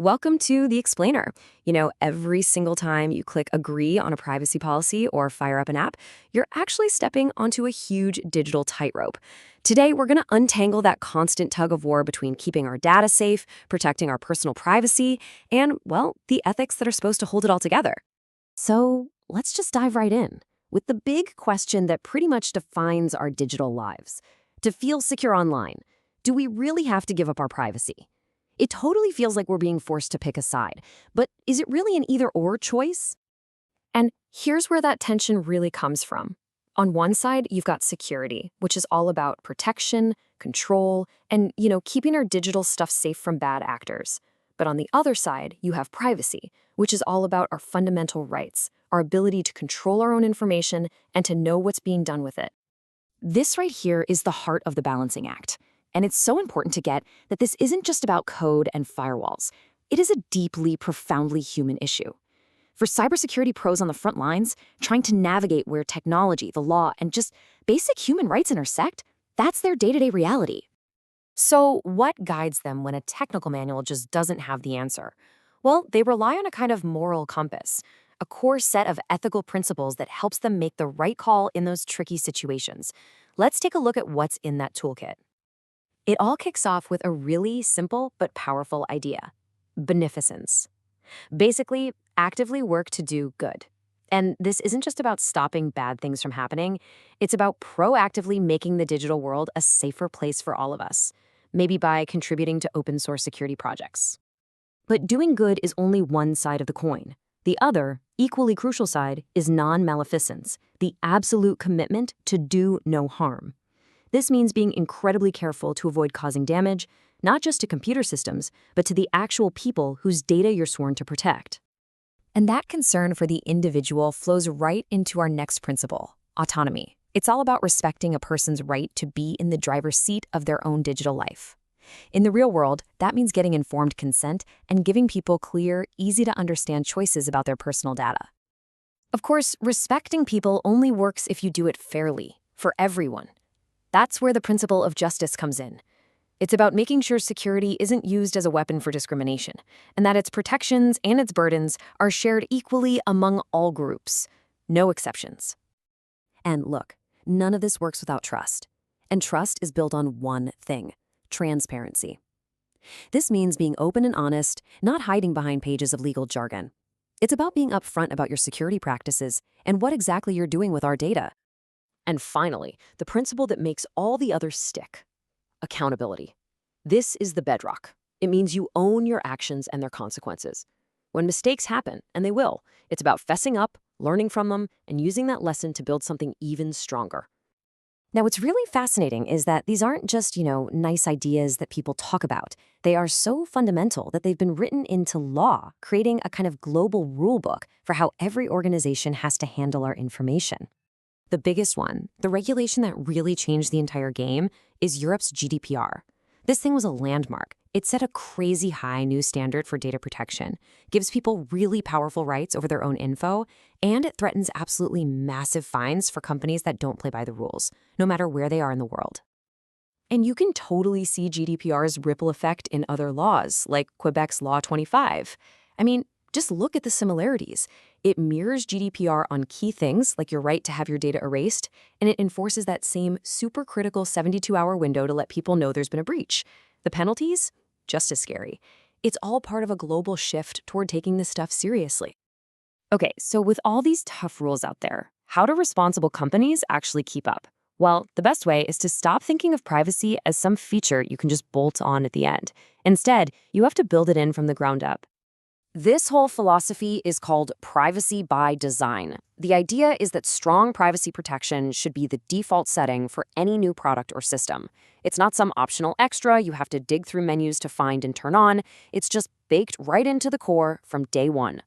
Welcome to The Explainer. Every single time you click agree on a privacy policy or fire up an app, you're actually stepping onto a huge digital tightrope. Today, we're going to untangle that constant tug of war between keeping our data safe, protecting our personal privacy, and, well, the ethics that are supposed to hold it all together. So let's just dive right in with the big question that pretty much defines our digital lives. To feel secure online, do we really have to give up our privacy? It totally feels like we're being forced to pick a side, but is it really an either-or choice? And here's where that tension really comes from. On one side, you've got security, which is all about protection, control, and, keeping our digital stuff safe from bad actors. But on the other side, you have privacy, which is all about our fundamental rights, our ability to control our own information and to know what's being done with it. This right here is the heart of the balancing act. And it's so important to get that this isn't just about code and firewalls. It is a deeply, profoundly human issue. For cybersecurity pros on the front lines, trying to navigate where technology, the law, and just basic human rights intersect, that's their day-to-day reality. So what guides them when a technical manual just doesn't have the answer? Well, they rely on a kind of moral compass, a core set of ethical principles that helps them make the right call in those tricky situations. Let's take a look at what's in that toolkit. It all kicks off with a really simple but powerful idea: beneficence. Basically, actively work to do good. And this isn't just about stopping bad things from happening, it's about proactively making the digital world a safer place for all of us, maybe by contributing to open source security projects. But doing good is only one side of the coin. The other, equally crucial side, is non-maleficence, the absolute commitment to do no harm. This means being incredibly careful to avoid causing damage, not just to computer systems, but to the actual people whose data you're sworn to protect. And that concern for the individual flows right into our next principle: autonomy. It's all about respecting a person's right to be in the driver's seat of their own digital life. In the real world, that means getting informed consent and giving people clear, easy-to-understand choices about their personal data. Of course, respecting people only works if you do it fairly, for everyone. That's where the principle of justice comes in. It's about making sure security isn't used as a weapon for discrimination, and that its protections and its burdens are shared equally among all groups. No exceptions. And look, none of this works without trust. And trust is built on one thing: transparency. This means being open and honest, not hiding behind pages of legal jargon. It's about being upfront about your security practices and what exactly you're doing with our data. And finally, the principle that makes all the others stick: accountability. This is the bedrock. It means you own your actions and their consequences. When mistakes happen, and they will, it's about fessing up, learning from them, and using that lesson to build something even stronger. Now, what's really fascinating is that these aren't just, nice ideas that people talk about. They are so fundamental that they've been written into law, creating a kind of global rule book for how every organization has to handle our information. The biggest one, the regulation that really changed the entire game, is Europe's GDPR. This thing was a landmark. It set a crazy high new standard for data protection, gives people really powerful rights over their own info, and it threatens absolutely massive fines for companies that don't play by the rules, no matter where they are in the world. And you can totally see GDPR's ripple effect in other laws, like Quebec's Law 25. Just look at the similarities. It mirrors GDPR on key things like your right to have your data erased, and it enforces that same super critical 72-hour window to let people know there's been a breach. The penalties? Just as scary. It's all part of a global shift toward taking this stuff seriously. Okay, so with all these tough rules out there, how do responsible companies actually keep up? Well, the best way is to stop thinking of privacy as some feature you can just bolt on at the end. Instead, you have to build it in from the ground up. This whole philosophy is called privacy by design. The idea is that strong privacy protection should be the default setting for any new product or system. It's not some optional extra you have to dig through menus to find and turn on. It's just baked right into the core from day one.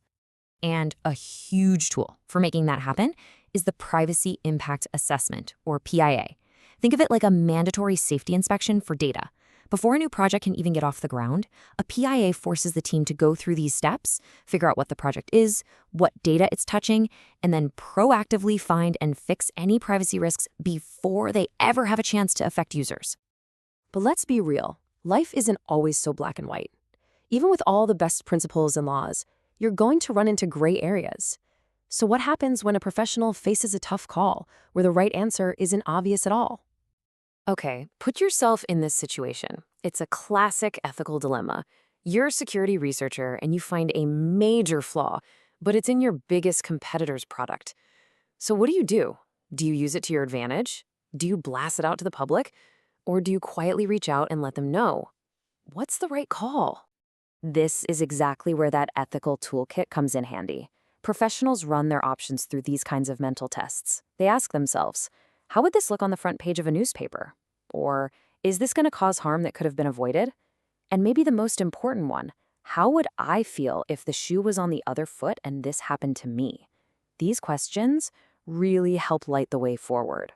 And a huge tool for making that happen is the Privacy Impact Assessment, or PIA. Think of it like a mandatory safety inspection for data. Before a new project can even get off the ground, a PIA forces the team to go through these steps, figure out what the project is, what data it's touching, and then proactively find and fix any privacy risks before they ever have a chance to affect users. But let's be real, life isn't always so black and white. Even with all the best principles and laws, you're going to run into gray areas. So what happens when a professional faces a tough call where the right answer isn't obvious at all? Okay, put yourself in this situation. It's a classic ethical dilemma. You're a security researcher and you find a major flaw, but it's in your biggest competitor's product. So what do? Do you use it to your advantage? Do you blast it out to the public? Or do you quietly reach out and let them know? What's the right call? This is exactly where that ethical toolkit comes in handy. Professionals run their options through these kinds of mental tests. They ask themselves, how would this look on the front page of a newspaper? Or, is this going to cause harm that could have been avoided? And maybe the most important one, how would I feel if the shoe was on the other foot and this happened to me? These questions really help light the way forward.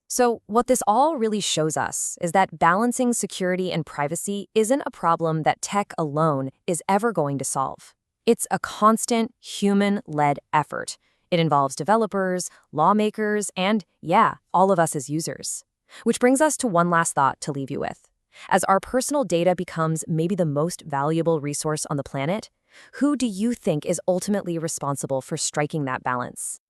So, what this all really shows us is that balancing security and privacy isn't a problem that tech alone is ever going to solve. It's a constant, human-led effort. It involves developers, lawmakers, and, yeah, all of us as users. Which brings us to one last thought to leave you with. As our personal data becomes maybe the most valuable resource on the planet, who do you think is ultimately responsible for striking that balance?